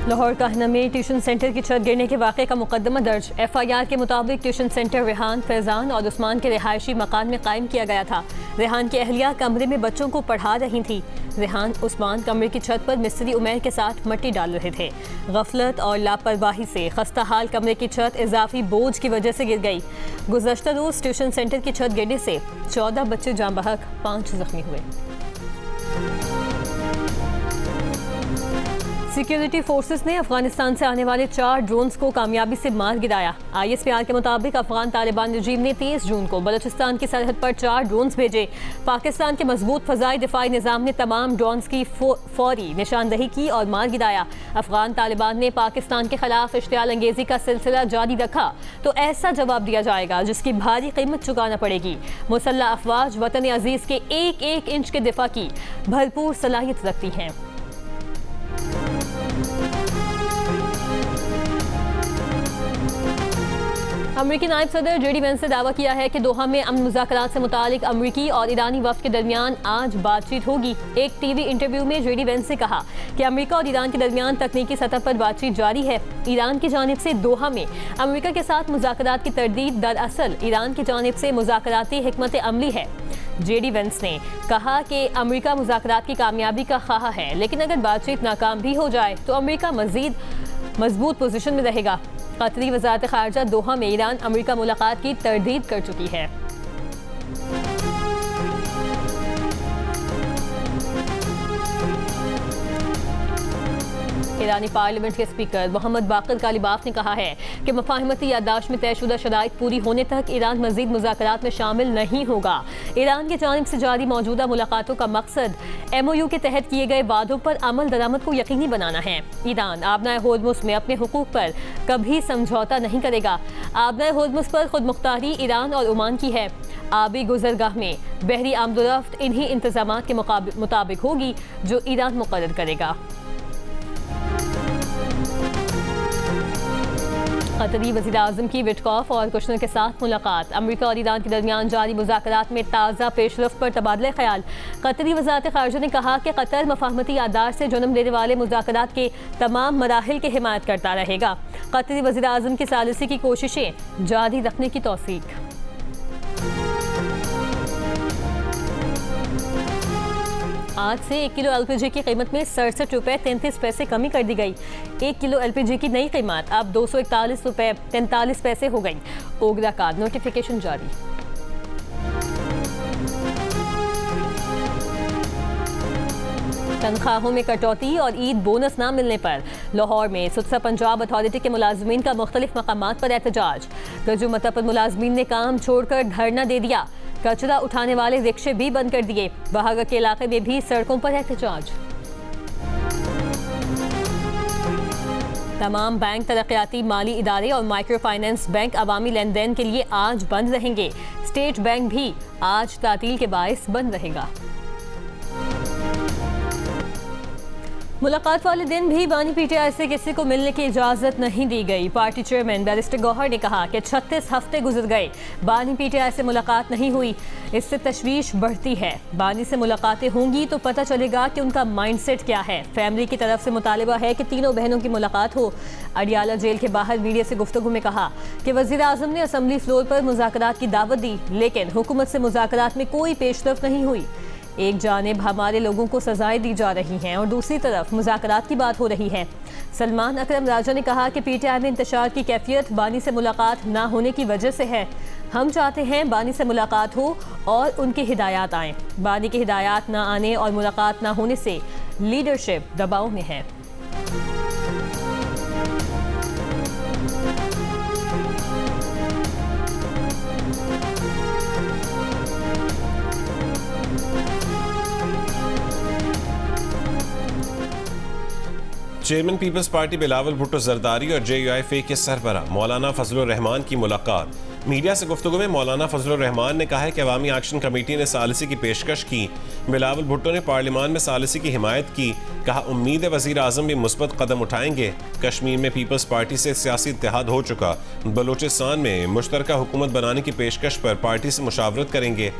लाहौर काहना में tuition centre की छत गिरने के वाक़े का मुकदमा दर्ज। FIR के मुताबिक ट्यूशन सेंटर रेहान, फैज़ान और उस्मान के रिहायशी मकान में कायम किया गया था। रेहान की अहलिया कमरे में बच्चों को पढ़ा रही थी। रेहान, उस्मान कमरे की छत पर मिस्त्री उमैर के साथ मिट्टी डाल रहे थे। गफलत और लापरवाही से खस्ता हाल कमरे की छत इजाफी बोझ की वजह से गिर गई। गुज़श्ता रोज़ ट्यूशन सेंटर की छत गिरने से 14 बच्चे जान बहक, 5 जख्मी हुए। सिक्योरिटी फोर्सेस ने अफगानिस्तान से आने वाले 4 ड्रोन्स को कामयाबी से मार गिराया। ISPR के मुताबिक अफगान तालिबान रजीम ने 30 जून को बलूचिस्तान की सरहद पर 4 ड्रोन्स भेजे। पाकिस्तान के मजबूत फजाई दिफाई निज़ाम ने तमाम ड्रोन्स की फौरी निशानदही की और मार गिराया। अफगान तालिबान ने पाकिस्तान के खिलाफ इश्तियाल अंगेजी का सिलसिला जारी रखा तो ऐसा जवाब दिया जाएगा जिसकी भारी कीमत चुकाना पड़ेगी। मुसल्लह अफवाज वतन अजीज के एक एक इंच के दिफा की भरपूर सलाहियत रखती हैं। अमरीकी नायब सदर JD वेंस ने दावा किया है कि दोहा में अमन मुज़ाकरात से मुतालिक अमरीकी और ईरानी वफ़द के दरमियान आज बातचीत होगी। एक TV इंटरव्यू में JD वेंस ने कहा कि अमरीका और ईरान के दरमियान तकनीकी सतह पर बातचीत जारी है। ईरान की जानिब से दोहा में अमरीका के साथ मुज़ाकरात की तरदीद दरअसल ईरान की जानिब से मुज़ाकराती हिकमत अमली है। JD वेंस ने कहा कि अमरीका मुज़ाकरात की कामयाबी का ख्वाह है, लेकिन अगर बातचीत नाकाम भी हो जाए तो अमरीका मज़ीद मजबूत पोजीशन में रहेगा। कतरी वज़ारत ख़ारजा दोहा में ईरान अमरीका मुलाकात की तरदीद कर चुकी है। ईरानी पार्लियामेंट के स्पीकर मोहम्मद बाक़िर कालिबाफ ने कहा है कि मफाहिमती याददाश्त में तयशुदा शराइत पूरी होने तक ईरान मज़ीद मुज़ाकरात में शामिल नहीं होगा। ईरान की जानिब से जारी मौजूदा मुलाकातों का मकसद MOU के तहत किए गए वादों पर अमल दरामद को यकीनी बनाना है। ईरान आबनाए होर्मुज़ में अपने हुकूक पर कभी समझौता नहीं करेगा। आबनाए होर्मुज़ पर खुद मुख्तारी ईरान और ओमान की है। आबी गुजरगाह में बहरी आमदोरफ्त इन्हीं इंतजामात के मुताबिक होगी जो ईरान मुकर्रर करेगा। कतरी वज़ीर आज़म की विटकॉफ और कुशनर के साथ मुलाकात। अमरीका और ईरान के दरमियान जारी मुज़ाकरात में ताज़ा पेशरफ़्त पर तबादला ख्याल। कतरी वज़ारत ख़ारजा ने कहा कि कतर मफाहमती याददाश्त से जन्म देने वाले मुज़ाकरात के तमाम मराहिल की हिमायत करता रहेगा। कतरी वज़ीर आज़म की सालिसी की कोशिशें जारी रखने की तौसीक। आज से 1 किलो LPG की कीमत में 67 रुपये 33 पैसे कमी कर दी गई। 1 किलो LPG की नई कीमत अब 241 रुपये 43 पैसे हो गई। ओगरा का नोटिफिकेशन जारी। तनख्वाहों में कटौती और ईद बोनस न मिलने पर लाहौर में सुत्सा पंजाब अथॉरिटी के मुलाजमीन का मुख्तलिफ मकामात पर एहतजाज। गजू मता पर मुलाजमीन ने काम छोड़कर धरना दे दिया। कचरा उठाने वाले रिक्शे भी बंद कर दिए। बहागा के इलाके में भी सड़कों पर एहतजाज। तमाम बैंक, तरक्याती माली इदारे और माइक्रो फाइनेंस बैंक अवामी लेन देन के लिए आज बंद रहेंगे। स्टेट बैंक भी आज तातील के बायस बंद रहेगा। मुलाकात वाले दिन भी बानी PTI से किसी को मिलने की इजाज़त नहीं दी गई। पार्टी चेयरमैन बैरिस्टर गौहर ने कहा कि 36 हफ्ते गुजर गए, बानी PTI से मुलाकात नहीं हुई। इससे तशवीश बढ़ती है। बानी से मुलाकातें होंगी तो पता चलेगा कि उनका माइंडसेट क्या है। फैमिली की तरफ से मुतालिबा है कि तीनों बहनों की मुलाकात हो। अडियाला जेल के बाहर मीडिया से गुफ्तगू में कहा कि वज़ीर आज़म ने असम्बली फ्लोर पर मुज़ाकरात की दावत दी, लेकिन हुकूमत से मुज़ाकरात में कोई पेशरफ नहीं हुई। एक जानिब हमारे लोगों को सजाएं दी जा रही हैं और दूसरी तरफ मुज़ाकरात की बात हो रही है। सलमान अकरम राजा ने कहा कि PTI में इंतशार की कैफियत बानी से मुलाकात ना होने की वजह से है। हम चाहते हैं बानी से मुलाकात हो और उनकी हिदायत आएँ। बानी की हिदायत ना आने और मुलाकात ना होने से लीडरशिप दबाव में है। चेयरमैन पीपल्स पार्टी बिलावल भुट्टो जरदारी और JUIF के सरबरा मौलाना फजलुर रहमान की मुलाकात। मीडिया से गुफ्तगू में मौलाना फजलुर रहमान ने कहा है कि अवामी एक्शन कमेटी ने सालिसी की पेशकश की। बिलावल भुट्टो ने पार्लियामान में सालिसी की हिमायत की। कहा उम्मीद है वज़ीर आज़म भी मुस्बत कदम उठाएंगे। कश्मीर में पीपल्स पार्टी से सियासी इत्तेहाद हो चुका। बलूचिस्तान में मुश्तरका हुकूमत बनाने की पेशकश पर पार्टी से मुशावरत करेंगे।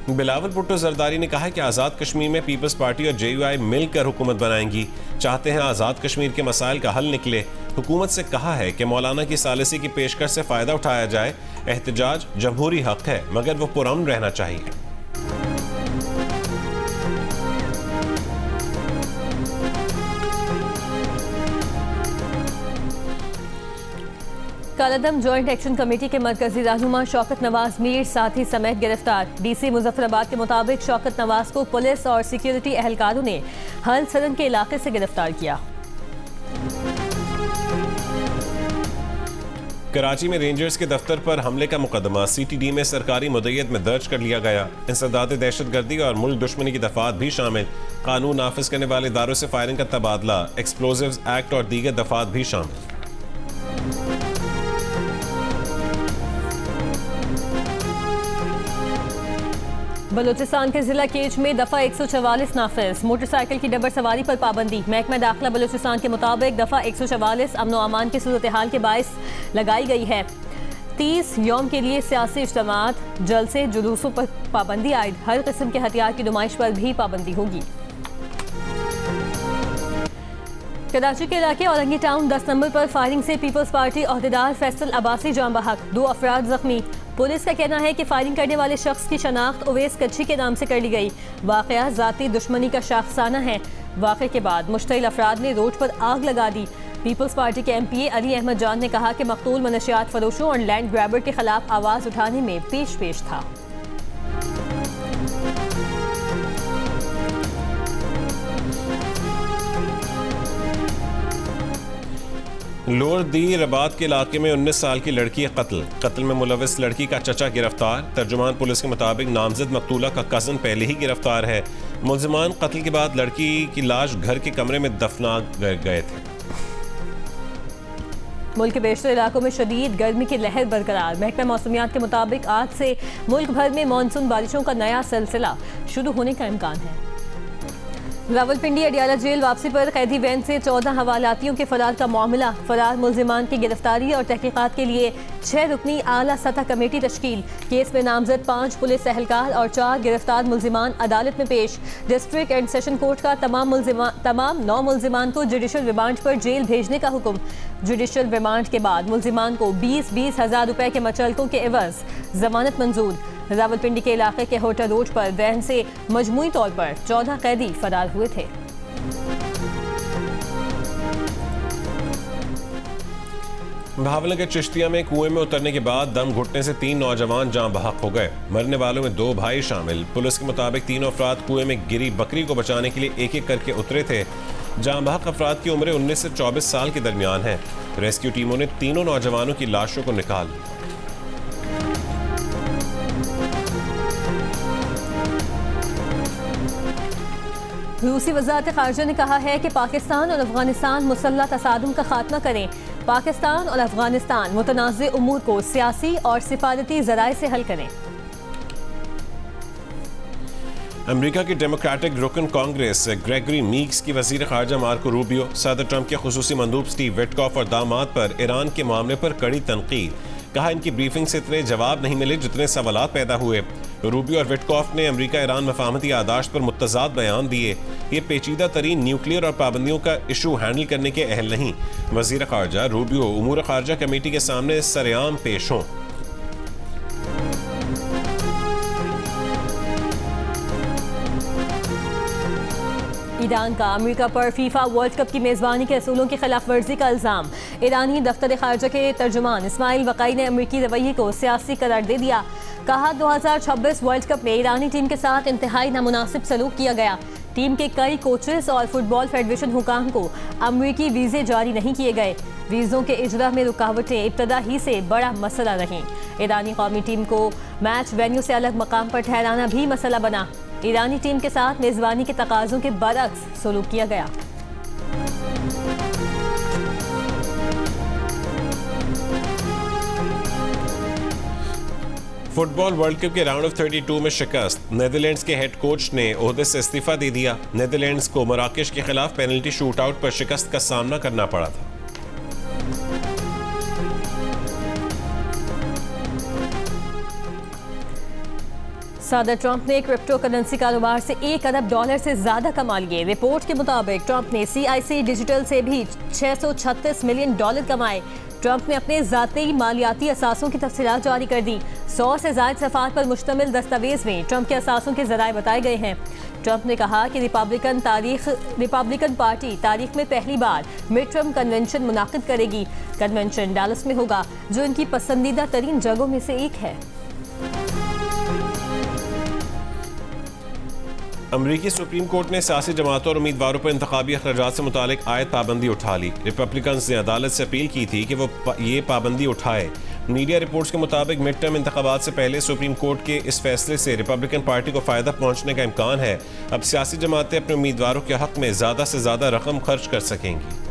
बिलावल भुट्टो जरदारी ने कहा कि आज़ाद कश्मीर में पीपल्स पार्टी और JUI मिलकर हुकूमत बनाएंगी। चाहते हैं आज़ाद कश्मीर के मसाइल का हल निकले। हुकूमत से कहा है कि मौलाना की सालिसी की पेशकश से फ़ायदा उठाया जाए। एहतजाज जमहूरी हक है मगर वो पुरअमन रहना चाहिए। कालादम जॉइंट एक्शन कमेटी के मरकजी रहनुमा शौकत नवाज मीर साथी समेत गिरफ्तार। DC मुजफ्फराबाद के मुताबिक शौकत नवाज को पुलिस और सिक्योरिटी एहलकारों ने हल सदन के इलाके से गिरफ्तार किया। कराची में रेंजर्स के दफ्तर पर हमले का मुकदमा CTD में सरकारी मुद्दत में दर्ज कर लिया गया। इंसदाद दहशतगर्दी और मुल्क दुश्मनी की दफात भी शामिल। कानून नाफिज करने वाले इदारों से फायरिंग का तबादला, एक्सप्लोजिव्स एक्ट और दीगर दफात भी शामिल। बलूचिस्तान के जिला केज में दफा 144 नाफिज। मोटरसाइकिल की डबर सवारी पर पाबंदी। महकमा दाखिला बलूचिस्तान के मुताबिक दफा 144 अमन व अमान की सूरत हाल के बायस लगाई गई है। 30 यौम के लिए सियासी इज्तिमात, जलसे, जुलूसों पर पाबंदी आयद। हर किस्म के हथियार की नुमाइश पर भी पाबंदी होगी। कराची के इलाके औरंगी टाउन 10 नंबर पर फायरिंग से पीपल्स पार्टी अहदेदार फैसल अब्बासी जान बहक, 2 अफराद जख्मी। पुलिस का कहना है कि फायरिंग करने वाले शख्स की शनाख्त उवैस कच्छी के नाम से कर ली गई। वाकया जाती दुश्मनी का शाखसाना है। वाक़े के बाद मुश्तइल अफराद ने रोड पर आग लगा दी। पीपल्स पार्टी के MPA अली अहमद जान ने कहा कि मकतूल मनशियात फरोशों और लैंड ग्रैबर के खिलाफ आवाज़ उठाने में पेश था। लोअर दी रबात के इलाके में 19 साल की लड़की कत्ल में मुलविस लड़की का चचा गिरफ्तार। तर्जुमान पुलिस के मुताबिक नामजद मकतूला का कज़न पहले ही गिरफ्तार है। मुल्जिमान कत्ल के बाद लड़की की लाश घर के कमरे में दफना गए थे। मुल्क के बेशतर इलाकों में शदीद गर्मी की लहर बरकरार। महकमा मौसमियात के मुताबिक आज से मुल्क भर में मानसून बारिशों का नया सिलसिला शुरू होने का इम्कान है। रावलपिंडी अडियाला जेल वापसी पर कैदी वैन से 14 हवालातियों के फरार का मामला। फरार मुल्जिमान की गिरफ्तारी और तहकीकात के लिए 6 रुकनी आला सतह कमेटी तश्कील। केस में नामजद 5 पुलिस एहलकार और 4 गिरफ्तार मुल्जिमान अदालत में पेश। डिस्ट्रिक्ट एंड सेशन कोर्ट का तमाम 9 मुल्जिमान को जुडिशल रिमांड पर जेल भेजने का हुक्म। जुडिशल रिमांड के बाद मुल्जिमान को 20-20 हज़ार रुपए के मचलकों के एवज जमानत मंजूर। रावलपिंडी के इलाके के होटल रोड पर वैन से मजमूई तौर पर 14 कैदी फरार हुए थे। भावनगर चिश्तिया में कुएं में उतरने के बाद दम घुटने से 3 नौजवान जान बहक हो गए। मरने वालों में 2 भाई शामिल। पुलिस के मुताबिक तीनों अफराद कुएं में गिरी बकरी को बचाने के लिए एक एक करके उतरे थे। जान बहक अफराद की उम्रें 19 से 24 साल के दरमियान है। रेस्क्यू टीमों ने तीनों नौजवानों की लाशों को निकाल लिया। रूसी वज़ारत ख़ारिजा ने कहा है कि पाकिस्तान और अफगानिस्तान मुसल्लह तसादुम का खात्मा करें। पाकिस्तान और अफगानिस्तान मुतनाज़ उमूर को सियासी और सिफारती ज़राए से हल करें। अमेरिका की डेमोक्रेटिक रुकन कांग्रेस ग्रेगरी मीक्स की वज़ीर ख़ारिजा मार्को रूबियो, सदर ट्रंप के खुसूसी मंदूब स्टीव विटकॉफ और दामाद पर ईरान के मामले पर कड़ी तनकीद। कहा इनकी ब्रीफिंग से इतने जवाब नहीं मिले जितने सवालात पैदा हुए। रूबियो और विटकॉफ ने अमेरिका ईरान मफाहमती आदाश्त पर मुतज़ाद बयान दिए। ये पेचीदा तरीन न्यूक्लियर और पाबंदियों का इशू हैंडल करने के अहल नहीं। वज़ीर ख़ारिजा रूबियो उमूर ख़ारिजा कमेटी के सामने सरेआम पेश हों। ईरान का अमेरिका पर फीफा वर्ल्ड कप की मेज़बानी के असूलों की खिलाफ वर्जी का इल्ज़ाम। ईरानी दफ्तर ख़ारिजा के तर्जुमान इस्माइल वक़ाई ने अमेरिकी रवैये को सियासी करार दे दिया। कहा 2026 वर्ल्ड कप में ईरानी टीम के साथ इंतहाई नामुनासिब सलूक किया गया। टीम के कई कोचेस और फुटबॉल फेडरेशन हुकाम को अमेरिकी वीज़े जारी नहीं किए गए। वीज़ों के इजरा में रुकावटें इब्तदा ही से बड़ा मसला रहीं। ईरानी कौमी टीम को मैच वेन्यू से अलग मकाम पर ठहराना भी मसला बना। ईरानी टीम के साथ मेज़बानी के तकाज़ों के बरअक्स सलूक किया गया। फुटबॉल वर्ल्ड कप के राउंड ऑफ 32 में शिकस्त। नीदरलैंड्स के हेड कोच ने ओहदे से इस्तीफा दे दिया। नीदरलैंड्स को मराकेश के खिलाफ पेनल्टी शूटआउट पर शिकस्त का सामना करना पड़ा था। सदर ट्रंप ने क्रिप्टो करेंसी कारोबार से $1 अरब से ज्यादा कमा लिए। रिपोर्ट के मुताबिक ट्रंप ने CIC डिजिटल से भी $636 मिलियन कमाए। ट्रंप ने अपने ज़ाती मालियाती असासों की तफसीलात जारी कर दी। 100 से ज़ायद सफ़ात पर मुश्तमिल दस्तावेज में ट्रंप के असासों के ज़राए बताए गए हैं। ट्रंप ने कहा कि रिपब्लिकन पार्टी तारीख में पहली बार मिड टर्म कन्वेंशन मुनाकिद करेगी। कन्वेंशन डैलस में होगा, जो इनकी पसंदीदा तरीन जगहों में से एक है। अमरीकी सुप्रीम कोर्ट ने सियासी जमातों और उम्मीदवारों पर इंतखाबी अखराजात से मुतालिक आयत पाबंदी उठा ली। रिपब्लिकन्स ने अदालत से अपील की थी कि वो ये पाबंदी उठाए। मीडिया रिपोर्ट्स के मुताबिक मिड टर्म इंतखाबात से पहले सुप्रीम कोर्ट के इस फैसले से रिपब्लिकन पार्टी को फ़ायदा पहुंचने का इम्कान है। अब सियासी जमातें अपने उम्मीदवारों के हक में ज़्यादा से ज़्यादा रकम खर्च कर सकेंगी।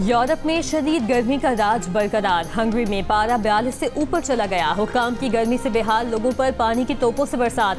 यूरोप में शदीद गर्मी का राज बरकरार। हंगरी में पारा 42 से ऊपर चला गया। हुकाम की गर्मी से बेहाल लोगों पर पानी की तोपों से बरसात।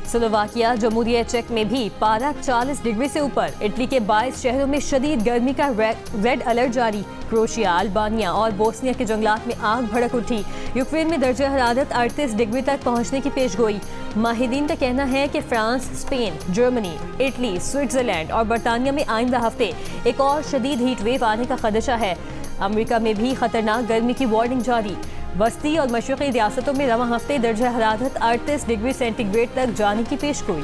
स्लोवाकिया, जमहूरिया चेक में भी पारा 40 डिग्री से ऊपर। इटली के 22 शहरों में शदीद गर्मी का रेड अलर्ट जारी। क्रोएशिया, अल्बानिया और बोस्निया के जंगलात में आग भड़क उठी। यूक्रेन में दर्जा हरारत 38 डिग्री तक पहुंचने की पेशगोई। माहिदीन का कहना है कि France, Spain, Germany, Italy, Switzerland और बरतानिया में आइंदा हफ्ते एक और शदीद हीट वेव आने का खदशा है। अमेरिका में भी खतरनाक गर्मी की वार्निंग जारी। वस्ती और मशरक़ी रियासतों में रवां हफ्ते दर्जा हरारत 38 डिग्री सेंटीग्रेड तक जाने की पेशगोई।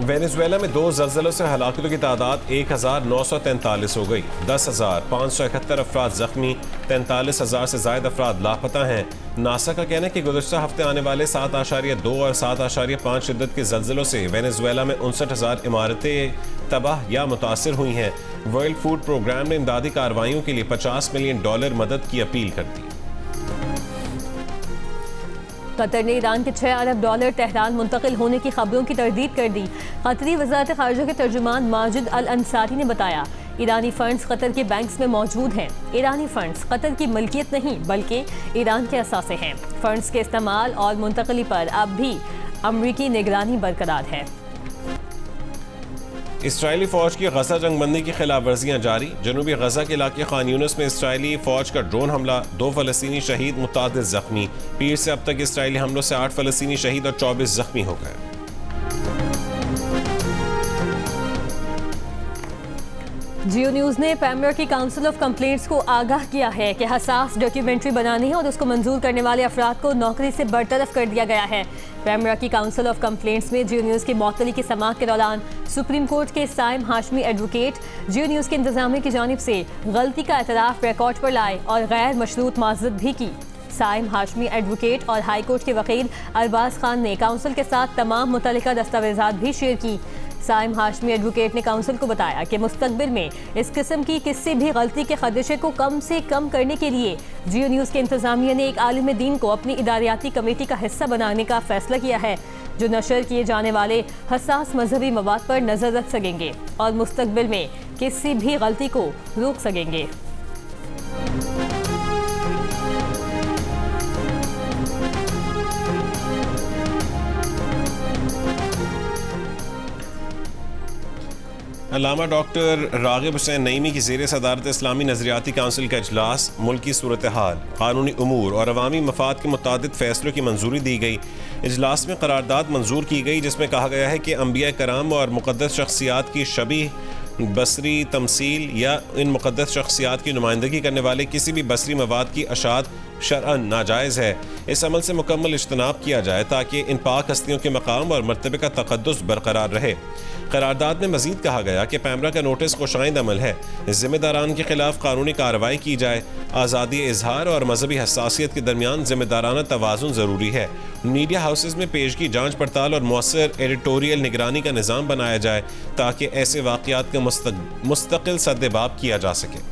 वेनेजुएला में 2 ज़लज़लों से हलाकतों की तादाद 1943 हो गई। 10,571 अफराद जख्मी, 43,000 से ज़ायद अफराद लापता हैं। नासा का कहना है कि गुज़श्ता हफ्ते आने वाले 7.2 और 7.5 शिद्दत के ज़लज़लों से वेनेजुएला में 59,000 इमारतें तबाह या मुतासिर हुई हैं। वर्ल्ड फूड प्रोग्राम ने इमदादी कार्रवाइयों के लिए $50 मिलियन मदद की अपील कर दी। कतर ने ईरान के $6 अरब तेहरान मुंतकिल होने की खबरों की तरदीद कर दी। कतरी वज़ारत ख़ारिजा के तर्जुमान माजिद अल अंसारी ने बताया, ईरानी फंड्स कतर के बैंक्स में मौजूद हैं। ईरानी फंड्स कतर की मलकियत नहीं बल्कि ईरान के असासे हैं। फंड्स के इस्तेमाल और मुंतकली पर अब भी अमरीकी निगरानी बरकरार है। इसराइली फौज की गजा जंगबंदी की खिलाफ वर्जियाँ जारी। जनूबी गजा के इलाके खान यूनिस में इसराइली फौज का ड्रोन हमला, 2 फ़लस्तीनी शहीद, मुतादिद जख्मी। पीर से अब तक इसराइली हमलों से 8 फ़लस्तीनी शहीद और 24 जख्मी हो गए। जियो न्यूज़ ने पैमरा की काउंसिल ऑफ कंप्लेंट्स को आगाह किया है कि हसास डॉक्यूमेंट्री बनाने और उसको मंजूर करने वाले अफराद को नौकरी से बरतरफ कर दिया गया है। पैमरा की काउंसिल ऑफ कंप्लेंट्स में जियो न्यूज़ की मअतली की समाअत के दौरान सुप्रीम कोर्ट के साइम हाशमी एडवोकेट जियो न्यूज़ के इंतजामिया की जानिब से गलती का एतराफ़ रिकॉर्ड पर लाए और गैर मशरूत माज़रत भी की। साइम हाशमी एडवोकेट और हाई कोर्ट के वकील अरबाज खान ने काउंसिल के साथ तमाम मुतल्लिका दस्तावेज़ात भी शेयर की। साइम हाशमी एडवोकेट ने काउंसिल को बताया कि मुस्तकबिल में इस किस्म की किसी भी गलती के खदशे को कम से कम करने के लिए जियो न्यूज़ के इंतजामिया ने एक आलिम दीन को अपनी इदारियाती कमेटी का हिस्सा बनाने का फैसला किया है, जो नशर किए जाने वाले हसास मजहबी मवाद पर नजर रख सकेंगे और मुस्तकबिल में किसी भी गलती को रोक सकेंगे। अल्लामा डॉक्टर रागिब हुसैन नईमी की ज़ेर सदारत इस्लामी नज़रियाती काउंसिल का इजलास, मुल्की सूरत हाल, कानूनी उमूर और अवामी मफाद के मुतादिद फ़ैसलों की मंजूरी दी गई। इजलास में करारदाद मंजूर की गई जिसमें कहा गया है कि अंबिया कराम और मुक़द्दस शख्सियात की शबीह बसरी तमसील या इन मुक़द्दस शख्सियात की नुमाइंदगी करने वाले किसी भी बसरी मवाद की अशात शरअन नाजायज़ है। इस अमल से मुकम्मल इज्तनाब किया जाए ताकि इन पाक हस्तियों के मकाम और मर्तबे का तक़द्दुस बरकरार रहे। करारदाद में मज़ीद कहा गया कि पैमरा का नोटिस खुशाइंद अमल है, ज़िम्मेदारान के खिलाफ कानूनी कार्रवाई की जाए। आज़ादी इजहार और मजहबी हसासियत के दरमियान ज़िम्मेदाराना तवाज़ुन ज़रूरी है। मीडिया हाउसेज़ में पेशगी, जाँच पड़ताल और मौसर एडिटोरियल निगरानी का निज़ाम बनाया जाए ताकि ऐसे वाक़यात का मुस्तकिल सद्देबाब किया जा सके।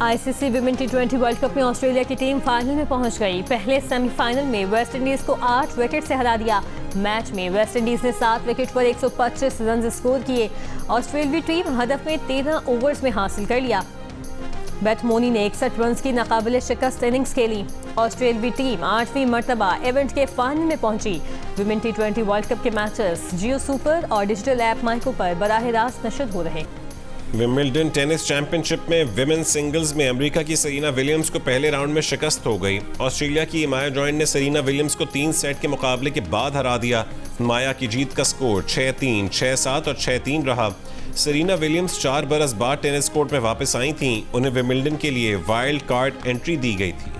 ICC women T20 world cup में ऑस्ट्रेलिया की टीम फाइनल में पहुंच गई। पहले सेमीफाइनल में वेस्ट इंडीज को 8 विकेट से हरा दिया। मैच में वेस्ट इंडीज ने 7 विकेट पर 125 रन स्कोर किए। ऑस्ट्रेलियाई टीम हदफ में 13 ओवर्स में हासिल कर लिया। बैटमोनी ने 61 रन की नाकाबिले शिकस्त इनिंग्स खेली। ऑस्ट्रेलियावी टीम 8वीं मरतबा इवेंट के फाइनल में पहुंची। विमेन T20 वर्ल्ड कप के मैचेस जियो सुपर और डिजिटल ऐप माइको पर बराह रास्त नशर हो रहे। विंबलडन टेनिस चैंपियनशिप में विमेन सिंगल्स में अमेरिका की सेरेना विलियम्स को पहले राउंड में शिकस्त हो गई। ऑस्ट्रेलिया की माया जॉइंट ने सेरेना विलियम्स को 3 सेट के मुकाबले के बाद हरा दिया। माया की जीत का स्कोर 6-3, 6-7 और 6-3 रहा। सेरेना विलियम्स 4 बरस बाद टेनिस कोर्ट में वापस आई थीं। उन्हें विंबलडन के लिए वाइल्ड कार्ड एंट्री दी गई थी।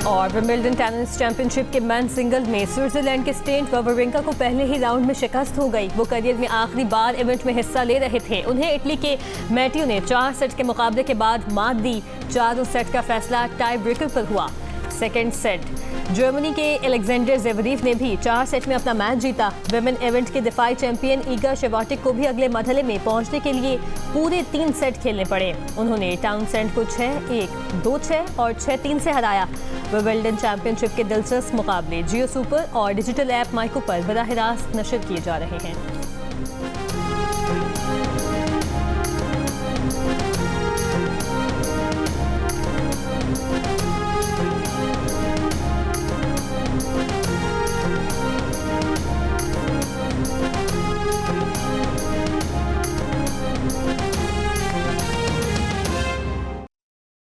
और विंबलडन टेनिस चैंपियनशिप के मैन सिंगल में स्विट्जरलैंड के स्टेन वावरिंका को पहले ही राउंड में शिकस्त हो गई। वो करियर में आखिरी बार इवेंट में हिस्सा ले रहे थे। उन्हें इटली के मैटियो ने 4 सेट के मुकाबले के बाद मात दी। चारों सेट का फैसला टाई ब्रेकर पर हुआ। सेकेंड सेट जर्मनी के अलेक्जेंडर ज़वेरेव ने भी 4 सेट में अपना मैच जीता। विमेन इवेंट के दिफाई चैंपियन ईगा शेवाटिक को भी अगले मरहले में पहुंचने के लिए पूरे 3 सेट खेलने पड़े। उन्होंने टाउनसेंड को 6-1, 2-6 और 6-3 से हराया। विंबलडन चैंपियनशिप के दिलचस्प मुकाबले जियो सुपर और डिजिटल ऐप माइको पर बराह रास्त नशर किए जा रहे हैं।